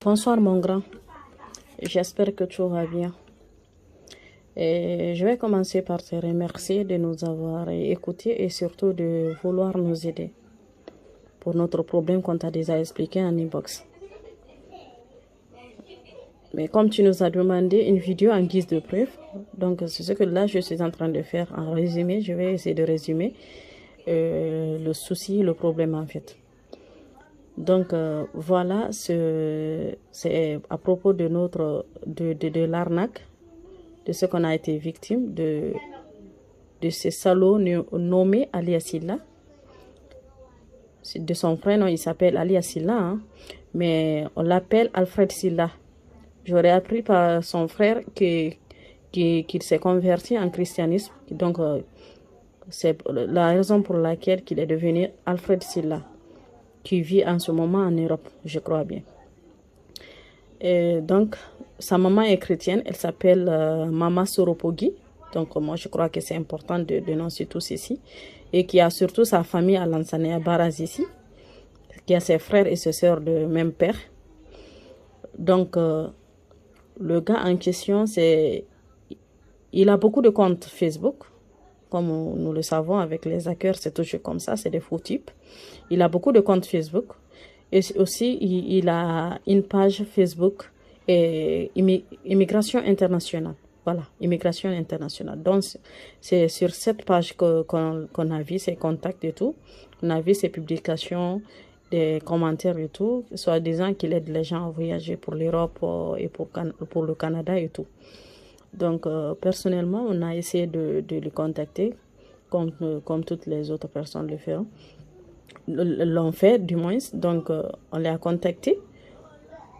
Bonsoir mon grand, j'espère que tout va bien. Et je vais commencer par te remercier de nous avoir écoutés et surtout de vouloir nous aider pour notre problème qu'on t'a déjà expliqué en inbox. Mais comme tu nous as demandé une vidéo en guise de preuve, donc c'est ce que là je suis en train de faire en résumé. Je vais essayer de résumer le souci, le problème en fait. Donc voilà, c'est à propos de de l'arnaque, de ce qu'on a été victime, de ce salaud nommé Ali Assila. De son prénom, il s'appelle Ali Assila, hein, mais on l'appelle Alfred Silla. J'aurais appris par son frère qu'il s'est converti en christianisme. Donc, c'est la raison pour laquelle il est devenu Alfred Silla, qui vit en ce moment en Europe, je crois bien. Et donc, sa maman est chrétienne, elle s'appelle Mama Soropogi. Donc, moi, je crois que c'est important de dénoncer tous ici. Et qui a surtout sa famille à Lansana Baraz ici, qui a ses frères et ses sœurs de même père. Donc, le gars en question, il a beaucoup de comptes Facebook. Comme nous le savons, avec les hackers, c'est toujours comme ça, c'est des faux types. Il a beaucoup de comptes Facebook. Et aussi, il a une page Facebook et Immigration internationale. Voilà, Immigration internationale. Donc, c'est sur cette page qu'on a vu ses contacts et tout. On a vu ses publications, des commentaires et tout, soit disant qu'il aide les gens à voyager pour l'Europe et pour le Canada et tout. Donc, personnellement, on a essayé de le contacter, comme toutes les autres personnes le feront. L'ont fait, du moins. Donc, on l'a contacté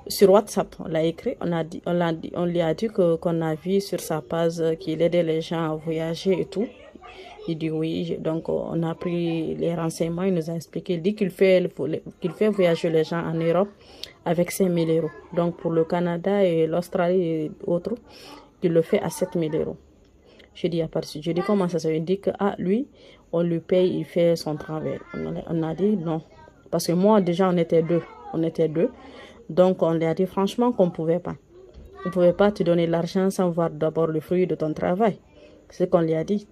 sur WhatsApp. On l'a écrit. On lui a dit qu'on a vu sur sa page qu'il aidait les gens à voyager et tout. Il dit oui. Donc, on a pris les renseignements. Il nous a expliqué. Il dit qu'il fait voyager les gens en Europe avec 5 000 euros. Donc, pour le Canada et l'Australie et autres, il le fait à 7 000 euros. Je dis, je dis, comment ça se fait? Il dit que, lui, on lui paye, il fait son travail. On a dit non. Parce que moi, déjà, on était deux. Donc, on lui a dit franchement qu'on ne pouvait pas. On ne pouvait pas te donner l'argent sans voir d'abord le fruit de ton travail. C'est ce qu'on lui a dit.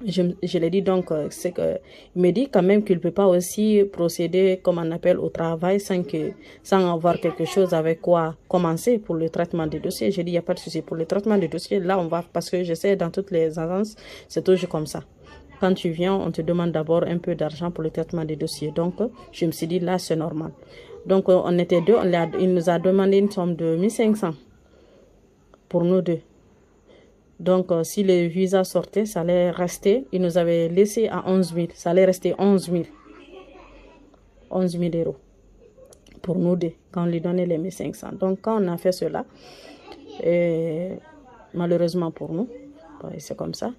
Je l'ai dit donc, il me dit quand même qu'il ne peut pas aussi procéder, comme on appelle, au travail sans avoir quelque chose avec quoi commencer pour le traitement des dossiers. J'ai dit, il n'y a pas de souci. Pour le traitement des dossiers, là, on va, parce que je sais, dans toutes les agences, c'est toujours comme ça. Quand tu viens, on te demande d'abord un peu d'argent pour le traitement des dossiers. Donc, je me suis dit, là, c'est normal. Donc, on était deux. Il nous a demandé une somme de 1500 pour nous deux. Donc, si le visa sortait, ça allait rester. Il nous avait laissé à 11 000. Ça allait rester 11 000 euros pour nous deux, quand on lui donnait les 1500. Donc, quand on a fait cela, malheureusement pour nous, c'est comme ça.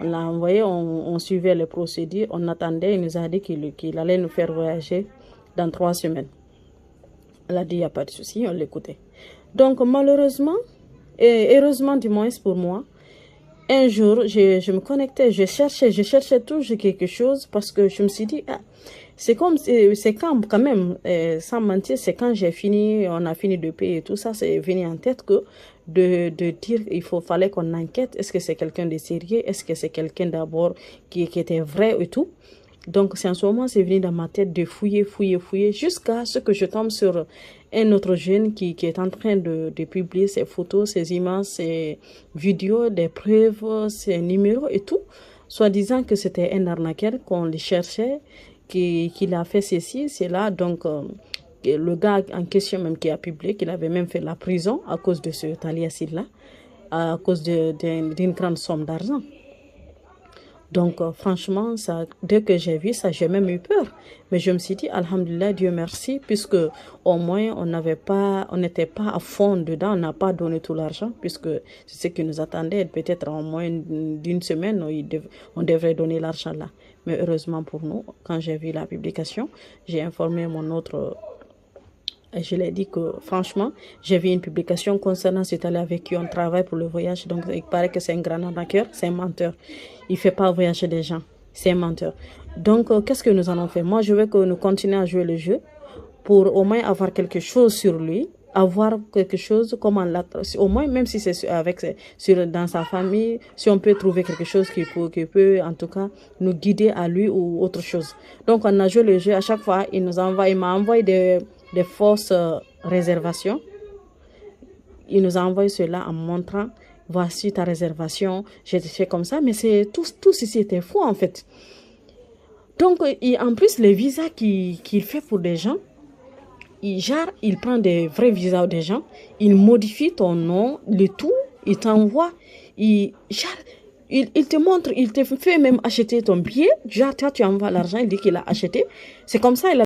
On l'a envoyé, on suivait les procédures, on attendait. Il nous a dit qu'il allait nous faire voyager dans 3 semaines. Elle a dit, il n'y a pas de souci, on l'écoutait. Donc, malheureusement, et heureusement du moins pour moi, un jour, je me connectais, je cherchais toujours quelque chose parce que je me suis dit, c'est quand même, sans mentir, c'est quand on a fini de payer et tout ça, c'est venu en tête que de dire, fallait qu'on enquête, est-ce que c'est quelqu'un de sérieux, est-ce que c'est quelqu'un d'abord qui était vrai et tout. Donc, c'est en ce moment, c'est venu dans ma tête de fouiller, jusqu'à ce que je tombe sur un autre jeune qui est en train de publier ses photos, ses images, ses vidéos, des preuves, ses numéros et tout, soit disant que c'était un arnaqueur, qu'on le cherchait, qu'il a fait ceci, cela. Donc, le gars en question même qui a publié, qu'il avait même fait la prison à cause de ce Taliasid-là, à cause d'une grande somme d'argent. Donc, franchement, dès que j'ai vu ça, j'ai même eu peur. Mais je me suis dit, alhamdoulilah, Dieu merci, puisque au moins, on n'était pas à fond dedans, on n'a pas donné tout l'argent, puisque c'est ce qui nous attendait. Peut-être en moins d'une semaine, on devrait donner l'argent là. Mais heureusement pour nous, quand j'ai vu la publication, j'ai informé mon autre... Je l'ai dit que, franchement, j'ai vu une publication concernant cet Italien avec qui on travaille pour le voyage. Donc, il paraît que c'est un grand arnaqueur, c'est un menteur. Il ne fait pas voyager des gens, c'est un menteur. Donc, qu'est-ce que nous allons faire? Moi, je veux que nous continuions à jouer le jeu pour au moins avoir quelque chose sur lui avoir quelque chose, comment au moins, même si c'est dans sa famille, si on peut trouver quelque chose qui peut, en tout cas, nous guider à lui ou autre chose. Donc, on a joué le jeu. À chaque fois, il m'a envoyé des fausses réservations. Il nous a envoyé cela en montrant, voici ta réservation, j'ai fait comme ça, mais tout ceci était faux, en fait. Donc, en plus, les visas qu'il fait pour des gens, il prend des vrais visas des gens, il modifie ton nom, le tout, il t'envoie, il te montre, il te fait même acheter ton billet, genre toi tu envoies l'argent, il dit qu'il a acheté. C'est comme ça, il a